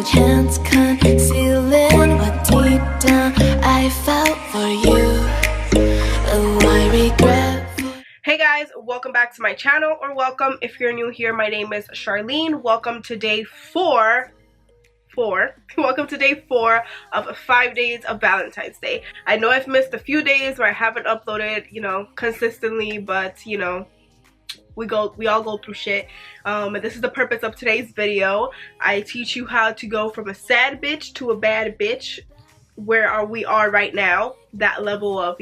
chance concealing what deep down I felt for you. Oh, I regret. Hey guys, welcome back to my channel, or welcome if you're new here. My name is Charlene. Welcome to day four. Welcome to day 4 of 5 days of Valentine's Day. I know I've missed a few days where I haven't uploaded, consistently, but we all go through shit. And this is the purpose of today's video. I teach you how to go from a sad bitch to a bad bitch, where we are right now. That level of,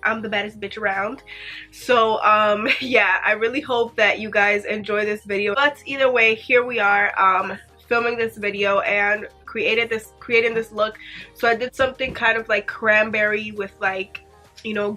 I'm the baddest bitch around. So yeah, I really hope that you guys enjoy this video. But either way, here we are filming this video and creating this look. So I did something kind of like cranberry with like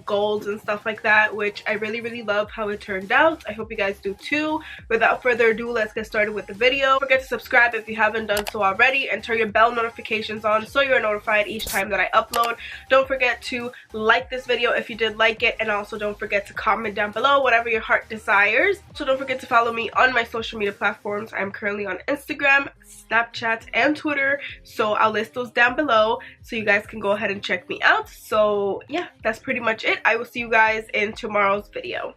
golds and stuff like that, which I really love how it turned out. I hope you guys do too. Without further ado, let's get started with the video. Don't forget to subscribe if you haven't done so already, and turn your bell notifications on so you're notified each time that I upload. Don't forget to like this video if you did like it, and also don't forget to comment down below whatever your heart desires. So don't forget to follow me on my social media platforms. I'm currently on Instagram, Snapchat, and Twitter, so I'll list those down below so you guys can go ahead and check me out. So yeah, that's pretty much it. I will see you guys in tomorrow's video.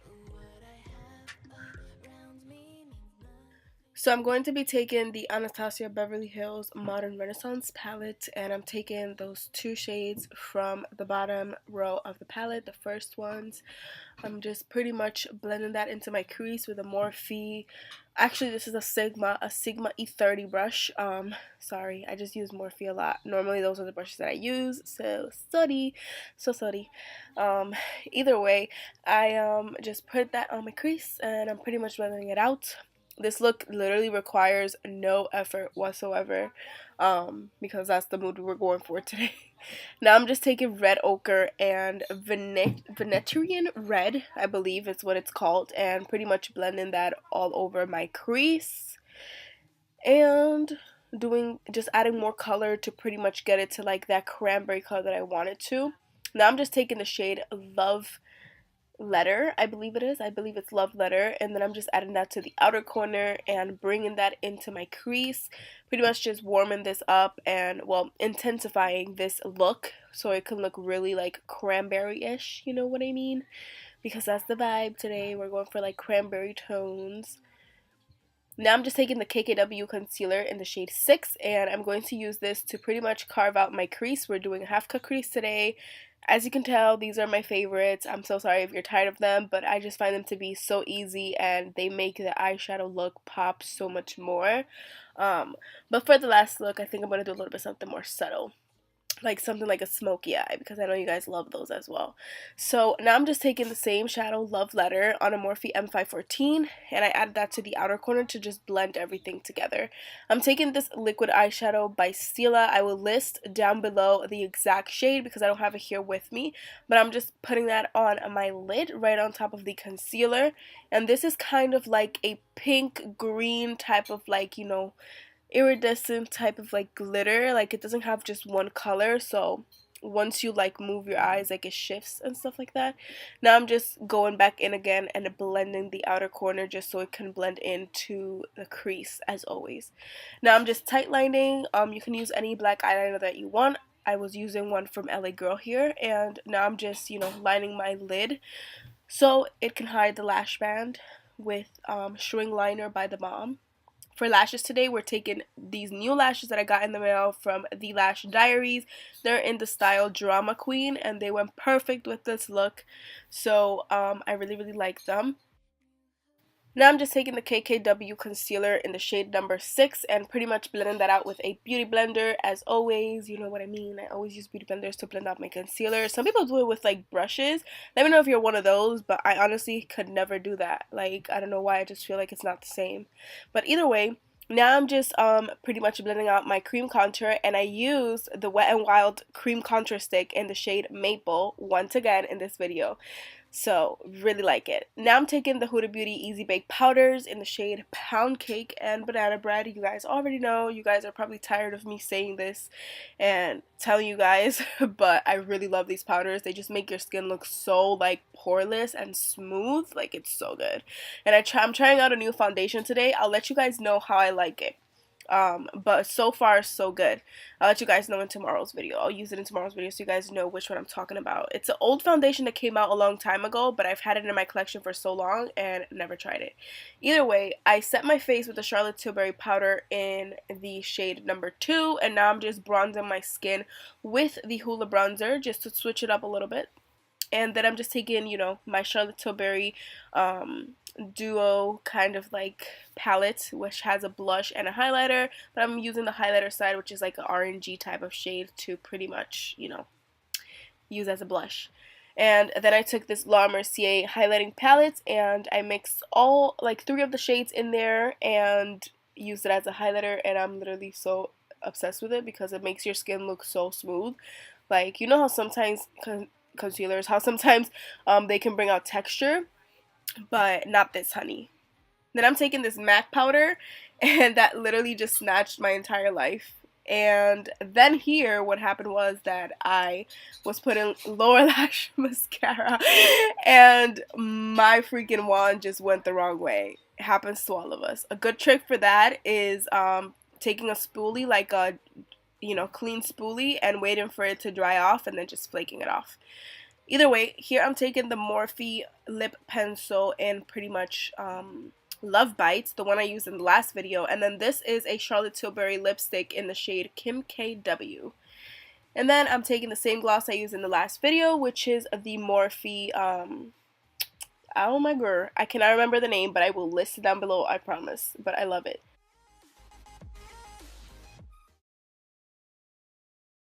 So I'm going to be taking the Anastasia Beverly Hills Modern Renaissance palette, and I'm taking those 2 shades from the bottom row of the palette, the first ones. I'm just pretty much blending that into my crease with a Morphe. Actually, this is a Sigma E30 brush. Sorry, I just use Morphe a lot. Normally those are the brushes that I use, so sorry. Either way, I just put that on my crease and I'm pretty much blending it out. This look literally requires no effort whatsoever, because that's the mood we're going for today. Now I'm just taking red ochre and Venetian red, I believe is what it's called, and pretty much blending that all over my crease, and just adding more color to pretty much get it to like that cranberry color that I want it to. Now I'm just taking the shade Love Letter, I believe it's Love Letter, and then I'm just adding that to the outer corner and bringing that into my crease, pretty much just warming this up and, well, intensifying this look so it can look really like cranberry-ish, you know what I mean, because that's the vibe today. We're going for like cranberry tones. Now I'm just taking the KKW concealer in the shade 6, and I'm going to use this to pretty much carve out my crease. We're doing a half cut crease today. As you can tell, these are my favorites. I'm so sorry if you're tired of them, but I just find them to be so easy and they make the eyeshadow look pop so much more. But for the last look, I think I'm going to do a little bit something more subtle, like something like a smoky eye, because I know you guys love those as well. So now I'm just taking the same shadow, Love Letter, on a Morphe M514, and I added that to the outer corner to just blend everything together. I'm taking this liquid eyeshadow by Stila. I will list down below the exact shade because I don't have it here with me, but I'm just putting that on my lid right on top of the concealer, and this is kind of like a pink green type of like, iridescent type of like glitter. Like, it doesn't have just one color, so once you like move your eyes, like it shifts and stuff like that. Now I'm just going back in again and blending the outer corner just so it can blend into the crease as always. Now I'm just tight lining. You can use any black eyeliner that you want. I was using one from LA Girl here, and now I'm just lining my lid so it can hide the lash band with String Liner by The Balm. For lashes today, we're taking these new lashes that I got in the mail from The Lash Diaries. They're in the style Drama Queen, and they went perfect with this look. So I really like them. Now I'm just taking the KKW concealer in the shade number 6 and pretty much blending that out with a beauty blender. As always, you know what I mean. I always use beauty blenders to blend out my concealer. Some people do it with like brushes. Let me know if you're one of those, but I honestly could never do that. Like, I don't know why, I just feel like it's not the same. But either way, now I'm just pretty much blending out my cream contour, and I used the Wet n Wild cream contour stick in the shade Maple once again in this video. So really like it. Now I'm taking the Huda Beauty Easy Bake Powders in the shade Pound Cake and Banana Bread. You guys already know. You guys are probably tired of me saying this and telling you guys, but I really love these powders. They just make your skin look so like poreless and smooth. Like, it's so good. And I'm trying out a new foundation today. I'll let you guys know how I like it. But so far so good. I'll let you guys know in tomorrow's video. I'll use it in tomorrow's video so you guys know which one I'm talking about. It's an old foundation that came out a long time ago, but I've had it in my collection for so long and never tried it. Either way, I set my face with the Charlotte Tilbury powder in the shade number 2, and now I'm just bronzing my skin with the HOOLA bronzer just to switch it up a little bit. And then I'm just taking, you know, my Charlotte Tilbury duo kind of like palette, which has a blush and a highlighter, but I'm using the highlighter side, which is like an orangey type of shade, to pretty much, you know, use as a blush. And then I took this La Mercier highlighting palette and I mixed all like 3 of the shades in there and used it as a highlighter, and I'm literally so obsessed with it because it makes your skin look so smooth. Like, you know how sometimes concealers, how sometimes they can bring out texture, but not this, honey. Then I'm taking this MAC powder, and that literally just snatched my entire life. And then here, what happened was that I was putting lower lash mascara, and my freaking wand just went the wrong way. It happens to all of us. A good trick for that is taking a spoolie, like a, you know, clean spoolie, and waiting for it to dry off and then just flaking it off. Either way, here I'm taking the Morphe lip pencil in pretty much Love Bites, the one I used in the last video, and then this is a Charlotte Tilbury lipstick in the shade Kim KW. And then I'm taking the same gloss I used in the last video, which is the Morphe, oh my god, I cannot remember the name, but I will list it down below, I promise, but I love it.